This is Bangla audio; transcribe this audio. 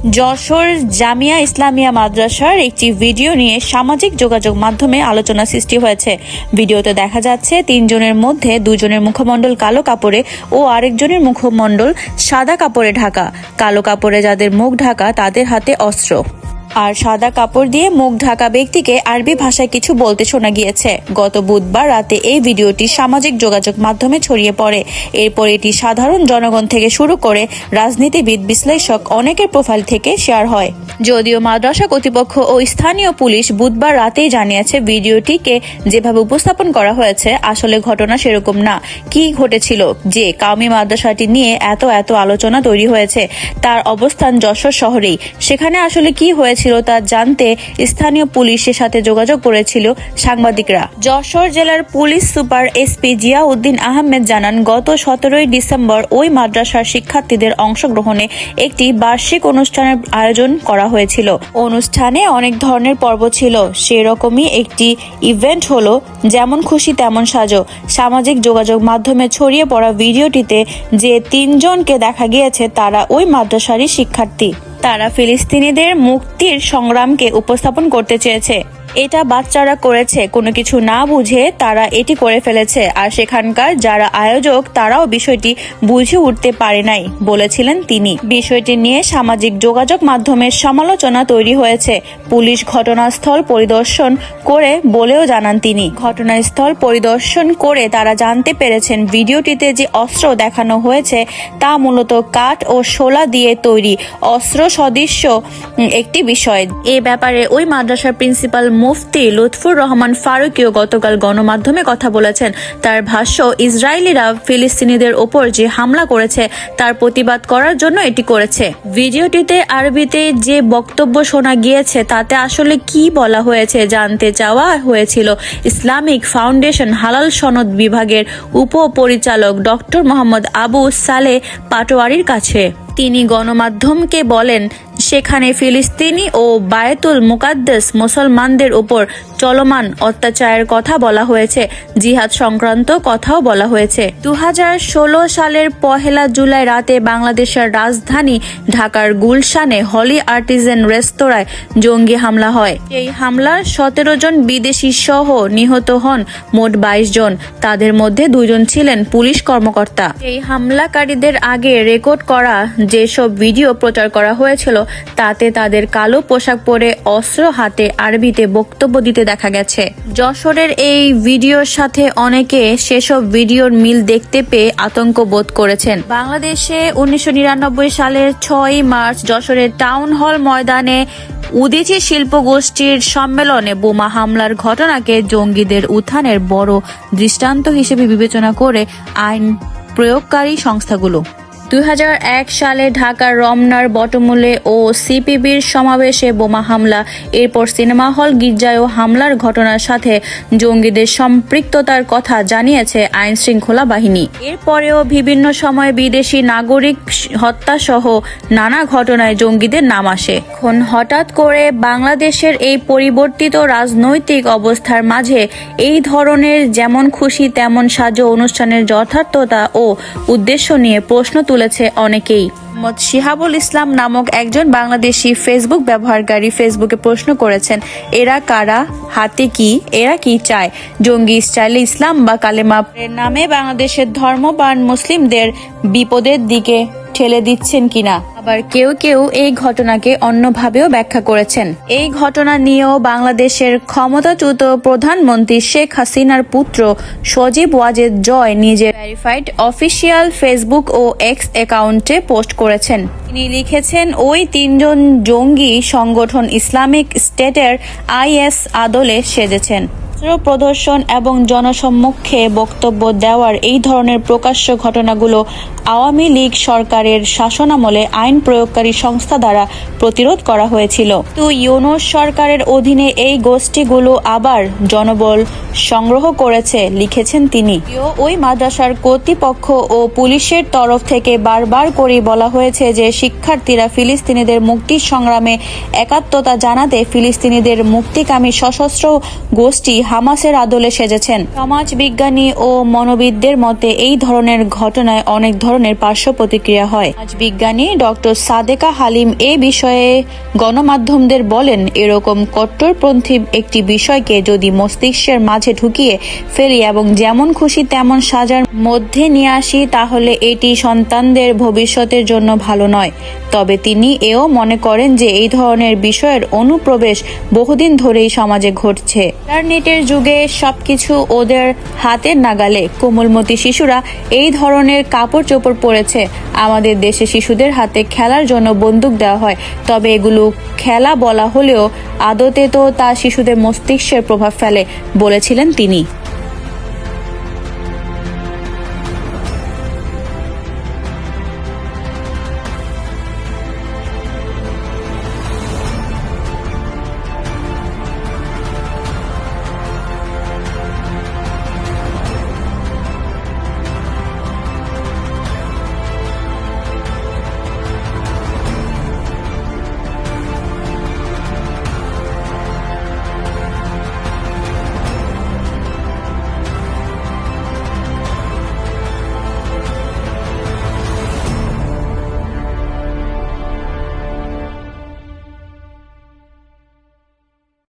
যশোর জামিয়া ইসলামিয়া মাদ্রাসার একটি ভিডিও নিয়ে সামাজিক যোগাযোগ মাধ্যমে আলোচনা সৃষ্টি হয়েছে। ভিডিওতে দেখা যাচ্ছে তিনজনের মধ্যে দুজনের মুখমণ্ডল কালো কাপড়ে ও আরেকজনের মুখমণ্ডল সাদা কাপড়ে ঢাকা। কালো কাপড়ে যাদের মুখ ঢাকা তাদের হাতে অস্ত্র, আর সাদা কাপড় দিয়ে মুখ ঢাকা ব্যক্তিকে আরবি ভাষায় কিছু বলতে শোনা গিয়েছে। গত বুধবার রাতে এই ভিডিওটি সামাজিক যোগাযোগ মাধ্যমে ছড়িয়ে পড়ে। এরপর এটি সাধারণ জনগণ থেকে শুরু করে রাজনীতিবিদ, বিশ্লেষক অনেকের প্রোফাইল থেকে শেয়ার হয়। যদিও মাদ্রাসা কর্তৃপক্ষ ও স্থানীয় পুলিশ বুধবার রাতেই জানিয়েছে ভিডিওটিকে যেভাবে উপস্থাপন করা হয়েছে আসলে ঘটনা সেরকম না। কি ঘটেছিল যে কাউমি মাদ্রাসাটি নিয়ে এত আলোচনা তৈরি হয়েছে? তার অবস্থান যশোর শহরেই। সেখানে আসলে কি হয়েছে তা জানতে স্থানীয় পুলিশের সাথে যোগাযোগ করেছিল সাংবাদিকরা। যশোর জেলার police super SP Ziauddin Ahmed জানান, গত 17 ডিসেম্বর ওই মাদ্রাসার শিক্ষার্থীদের অংশগ্রহণে একটি বার্ষিক অনুষ্ঠানের আয়োজন করা হয়েছিল। অনুষ্ঠানে অনেক ধরনের পর্ব ছিল। সেরকমই একটি ইভেন্ট হলো যেমন খুশি তেমন সাজো। সামাজিক যোগাযোগ মাধ্যমে ছড়িয়ে পড়া ভিডিওটিতে যে তিনজনকে দেখা গিয়েছে তারা ওই মাদ্রাসারই শিক্ষার্থী। তারা ফিলিস্তিনিদের মুক্তির সংগ্রামকে উপস্থাপন করতে চেয়েছে। এটা বাচ্চারা করেছে, কোনো কিছু না বুঝে তারা এটি করে ফেলেছে। আর সেখানকার যারা আয়োজক তারাও বিষয়টি বুঝে উঠতে পারে নাই বলেছিলেন তিনি। বিষয়টি নিয়ে সামাজিক যোগাযোগ মাধ্যমের সমালোচনা তৈরি হয়েছে। পুলিশ ঘটনাস্থল পরিদর্শন করে বলেও জানান তিনি। ঘটনাস্থল পরিদর্শন করে তারা জানতে পেরেছেন ভিডিওটিতে যে অস্ত্র দেখানো হয়েছে তা মূলত কাঠ ও শোলা দিয়ে তৈরি অস্ত্র সদৃশ্য একটি বিষয়। এ ব্যাপারে ওই মাদ্রাসার প্রিন্সিপাল মুফতি লুৎফুর রহমান ফারুকীও গতকাল গণমাধ্যমে কথা বলেছেন। তার ভাষ্য, ইসরায়েলিরা ফিলিস্তিনিদের ওপর যে হামলা করেছে তার প্রতিবাদ করার জন্য এটি করেছে। ভিডিওটিতে আরবিতে যে বক্তব্য শোনা গিয়েছে তাতে আসলে কি বলা হয়েছে জানতে চাওয়া হয়েছিল ইসলামিক ফাউন্ডেশন হালাল সনদ বিভাগের উপপরিচালক ডক্টর মোহাম্মদ আবু সালেহ পাটোয়ারির কাছে। তিনি গণমাধ্যমকে বলেন, সেখানে ফিলিস্তিনি ও বায়তুল মুকাদ্দাস মুসলমানদের উপর চলমান অত্যাচারের কথা বলা হয়েছে, জিহাদ সংক্রান্ত কথাও বলা হয়েছে। 2016 সালের 1 জুলাই রাতে বাংলাদেশের রাজধানী ঢাকার গুলশানে হলি আর্টিজান রেস্তোরাঁয় জঙ্গি হামলা হয়। এই হামলার 17 জন বিদেশি সহ নিহত হন মোট 22 জন। তাদের মধ্যে 2 জন ছিলেন পুলিশ কর্মকর্তা। এই হামলাকারীদের আগে রেকর্ড করা যেসব ভিডিও প্রচার করা হয়েছিল তাতে তাদের কালো পোশাক পরে অস্ত্র হাতে আরবিতে বক্তব্য দিতে দেখা গেছে। যশোরের এই ভিডিওর সাথে অনেকে সেসব ভিডিওর মিল দেখতে পেয়ে আতঙ্ক বোধ করেছেন। বাংলাদেশে 1999 সালের 6 মার্চ যশোরের টাউন হল ময়দানে উদীচী শিল্প গোষ্ঠীর সম্মেলনে বোমা হামলার ঘটনাকে জঙ্গিদের উত্থানের বড় দৃষ্টান্ত হিসেবে বিবেচনা করে আইন প্রয়োগকারী সংস্থাগুলো 2001 সালে ঢাকার রমনার বটমূলে ও সিপিবির সমাবেশে বোমা হামলা, এরপর সিনেমা হল গির্জায়ও হামলার ঘটনার সাথে জঙ্গিদের সম্পৃক্ততার কথা জানিয়েছে আইন শৃঙ্খলা বাহিনী। এরপরেও বিভিন্ন সময়ে বিদেশি নাগরিক হত্যাসহ নানা ঘটনায় জঙ্গিদের নাম আসে। এখন হঠাৎ করে বাংলাদেশের এই পরিবর্তিত রাজনৈতিক অবস্থার মাঝে এই ধরনের যেমন খুশি তেমন সাজো অনুষ্ঠানের যথার্থতা ও উদ্দেশ্য নিয়ে প্রশ্ন তুলেছে অনেকেই। মোহাম্মদ শিহাবুল ইসলাম নামক একজন বাংলাদেশি ফেসবুক ব্যবহারকারী ফেসবুকে প্রশ্ন করেছেন, এরা কারা, হাতে কি, এরা কি চায়? জঙ্গি স্টাইলে ইসলাম বা কালেমা নামে বাংলাদেশের ধর্মপ্রাণ মুসলিমদের বিপদের দিকে ঠেলে দিচ্ছেন কিনা? আবার কেউ এই ঘটনাকে অন্যভাবেও ব্যাখ্যা করেছেন। এই ঘটনা নিয়েও বাংলাদেশের ক্ষমতাচ্যুত প্রধানমন্ত্রী শেখ হাসিনার পুত্র সজীব ওয়াজেদ জয় নিজের ভেরিফাইড অফিসিয়াল ফেসবুক ও এক্স অ্যাকাউন্টে পোস্ট করেছেন। তিনি লিখেছেন, ওই 3 জন জঙ্গি সংগঠন ইসলামিক স্টেটের IS আদলে সেজেছেন। প্রদর্শন এবং জনসম্মুখে বক্তব্য দেওয়ার এই ধরনের প্রকাশ্য ঘটনাগুলো আওয়ামী লীগ সরকারের শাসনামলে আইন প্রয়োগকারী সংস্থা দ্বারা প্রতিরোধ করা হয়েছিল। তো ইউনূস সরকারের অধীনে এই গোষ্ঠীগুলো আবার জনবল সংগ্রহ করেছে, লিখেছেন তিনি। ওই মাদ্রাসার কর্তৃপক্ষ ও পুলিশের তরফ থেকে বারবার করে বলা হয়েছে যে শিক্ষার্থীরা ফিলিস্তিনিদের মুক্তির সংগ্রামে একাত্মতা জানাতে ফিলিস্তিনিদের মুক্তিকামী সশস্ত্র গোষ্ঠী হামাসের আদলে সেজেছেন। সমাজ বিজ্ঞানী ও মনোবিদদের মতে এই ধরনের ঘটনায় অনেক ধরনের ধরনের পার্শ্ব প্রতিক্রিয়া হয়। বিজ্ঞানী ডক্টর সাদেকা হালিম এ বিষয়ে গণমাধ্যমদের বলেন, এরকম কট্টরপন্থী একটি বিষয়কে যদি মস্তিষ্কের মাঝে ঢুকিয়ে ফেলি এবং যেমন খুশি তেমন সাজার মধ্যে নিয়ে আসি তাহলে এটি সন্তানদের ভবিষ্যতের জন্য ভালো নয়। তবে তিনি এও মনে করেন যে এই ধরনের বিষয়ের অনুপ্রবেশ বহুদিন ধরেই সমাজে ঘটছে। ইন্টারনেটের যুগে সবকিছু ওদের হাতের নাগালে। কোমলমতি শিশুরা এই ধরনের কাপড় চোপড় পরেছে। আমাদের দেশে শিশুদের হাতে খেলার জন্য বন্দুক দেওয়া হয়, তবে এগুলো খেলা বলা হলেও আদতে তো তা শিশুদের মস্তিষ্কের প্রভাব ফেলে, বলেছিলেন তিনি।